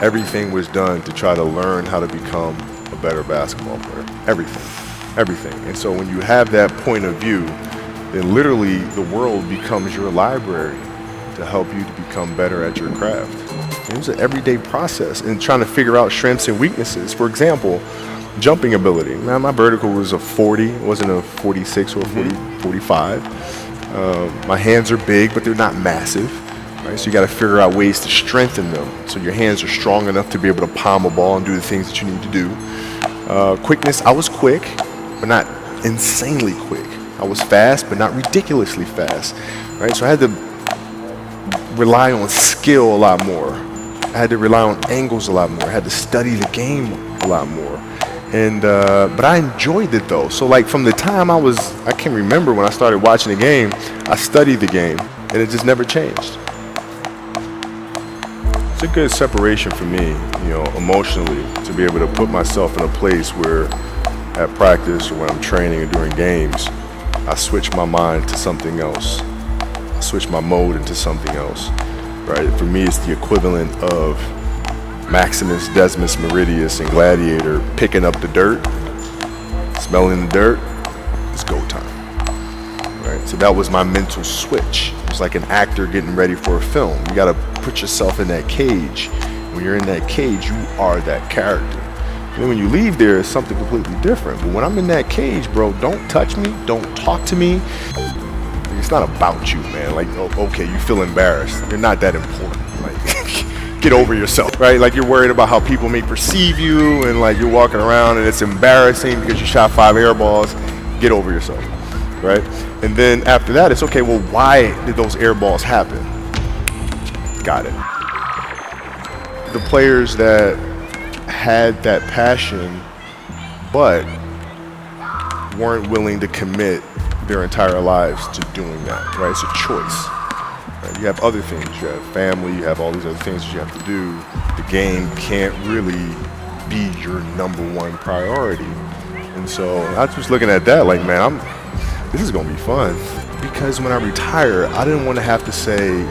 everything was done to try to learn how to become a better basketball player. Everything. And so when you have that point of view, then literally the world becomes your library to help you to become better at your craft. It was an everyday process in trying to figure out strengths and weaknesses. For example, jumping ability. Now, my vertical was a 40, it wasn't a 46 or a 45. My hands are big, but they're not massive. Right? So you got to figure out ways to strengthen them so your hands are strong enough to be able to palm a ball and do the things that you need to do. Quickness, I was quick, but not insanely quick. I was fast, but not ridiculously fast. Right? So I had to rely on skill a lot more. I had to rely on angles a lot more. I had to study the game a lot more. And but I enjoyed it though. So like from the time I can remember when I started watching the game, I studied the game, and it just never changed. It's a good separation for me, emotionally, to be able to put myself in a place where at practice or when I'm training or during games, I switch my mind to something else. I switch my mode into something else, right? For me, it's the equivalent of Maximus, Decimus, Meridius, and Gladiator picking up the dirt, smelling the dirt. It's go time, right? So that was my mental switch. It's like an actor getting ready for a film. You got to put yourself in that cage. When you're in that cage, you are that character. And then when you leave there, it's something completely different. But when I'm in that cage, bro, don't touch me, don't talk to me. It's not about you, man. Like, okay, you feel embarrassed. You're not that important. Like, get over yourself, right? Like, you're worried about how people may perceive you, and like you're walking around and it's embarrassing because you shot 5 air balls. Get over yourself, right? And then after that, it's okay, well, why did those air balls happen? Got it. The players that had that passion but weren't willing to commit their entire lives to doing that, right? It's a choice. Right? You have other things. You have family. You have all these other things that you have to do. The game can't really be your #1 priority. And so I was just looking at that like, man, this is going to be fun. Because when I retire, I didn't want to have to say,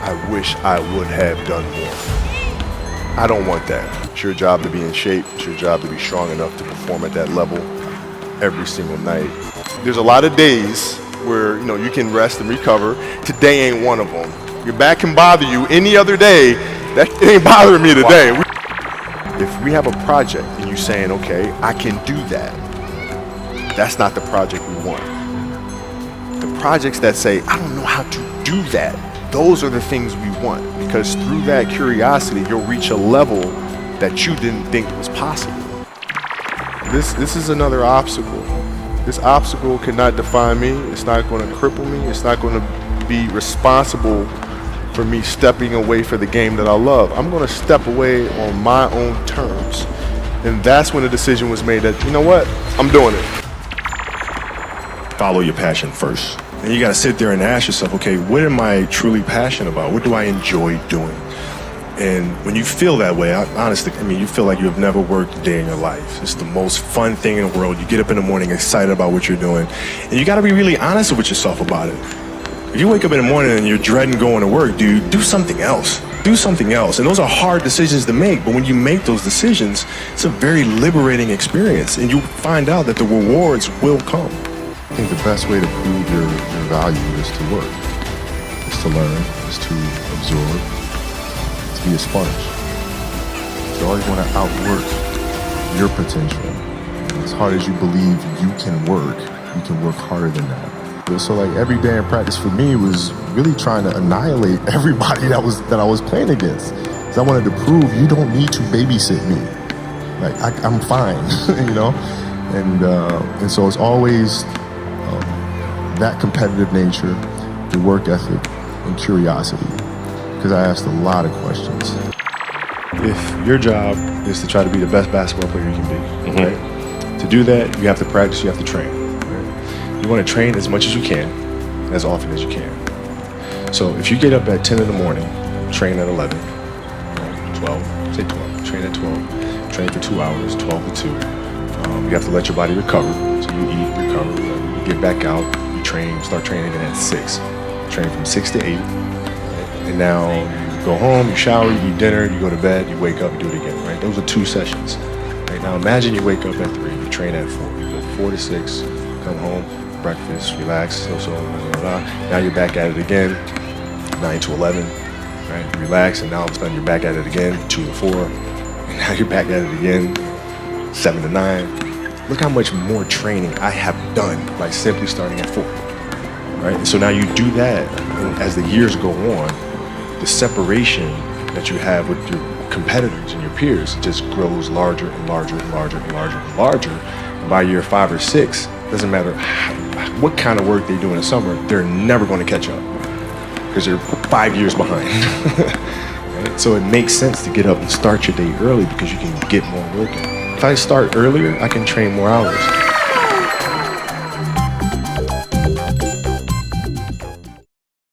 I wish I would have done more. I don't want that. It's your job to be in shape. It's your job to be strong enough to perform at that level every single night. There's a lot of days where you can rest and recover. Today ain't one of them. Your back can bother you any other day. That ain't bothering me today. If we have a project and you're saying, okay, I can do that, that's not the project we want. The projects that say, I don't know how to do that, those are the things we want, because through that curiosity, you'll reach a level that you didn't think was possible. This is another obstacle. This obstacle cannot define me. It's not going to cripple me. It's not going to be responsible for me stepping away for the game that I love. I'm going to step away on my own terms. And that's when the decision was made that, you know what, I'm doing it. Follow your passion first. And you got to sit there and ask yourself, okay, what am I truly passionate about? What do I enjoy doing? And when you feel that way, honestly, you feel like you have never worked a day in your life. It's the most fun thing in the world. You get up in the morning excited about what you're doing. And you got to be really honest with yourself about it. If you wake up in the morning and you're dreading going to work, dude, do something else. Do something else. And those are hard decisions to make, but when you make those decisions, it's a very liberating experience. And you find out that the rewards will come. I think the best way to prove your value is to work, is to learn, is to absorb, to be a sponge. You always want to outwork your potential. And as hard as you believe you can work harder than that. So like every day in practice for me was really trying to annihilate everybody that I was playing against. Because I wanted to prove you don't need to babysit me. Like I'm fine, And so it's always that competitive nature, the work ethic, and curiosity. Because I asked a lot of questions. If your job is to try to be the best basketball player you can be, right? To do that, you have to practice, you have to train. Right? You want to train as much as you can, as often as you can. So if you get up at 10 in the morning, train at 11, 12, say 12, train at 12, train for 2 hours, 12 to 2. You have to let your body recover. So you eat, recover, you get back out, you train, start training again at 6. Train from 6 to 8. And now you go home, you shower, you eat dinner, you go to bed, you wake up, you do it again, right? Those are 2 sessions. Right now, imagine you wake up at 3, you train at 4, you go 4 to 6, come home, breakfast, relax, blah, blah, blah. Now you're back at it again, 9 to 11, right? You relax, and now all of a sudden you're back at it again, 2 to 4, and now you're back at it again, 7 to 9. Look how much more training I have done by simply starting at 4, right? And so now you do that, and as the years go on, the separation that you have with your competitors and your peers just grows larger and larger and larger and larger and larger. And by year 5 or 6, doesn't matter what kind of work they do in the summer, they're never going to catch up because they're 5 years behind. Right? So it makes sense to get up and start your day early because you can get more work in. If I start earlier, I can train more hours.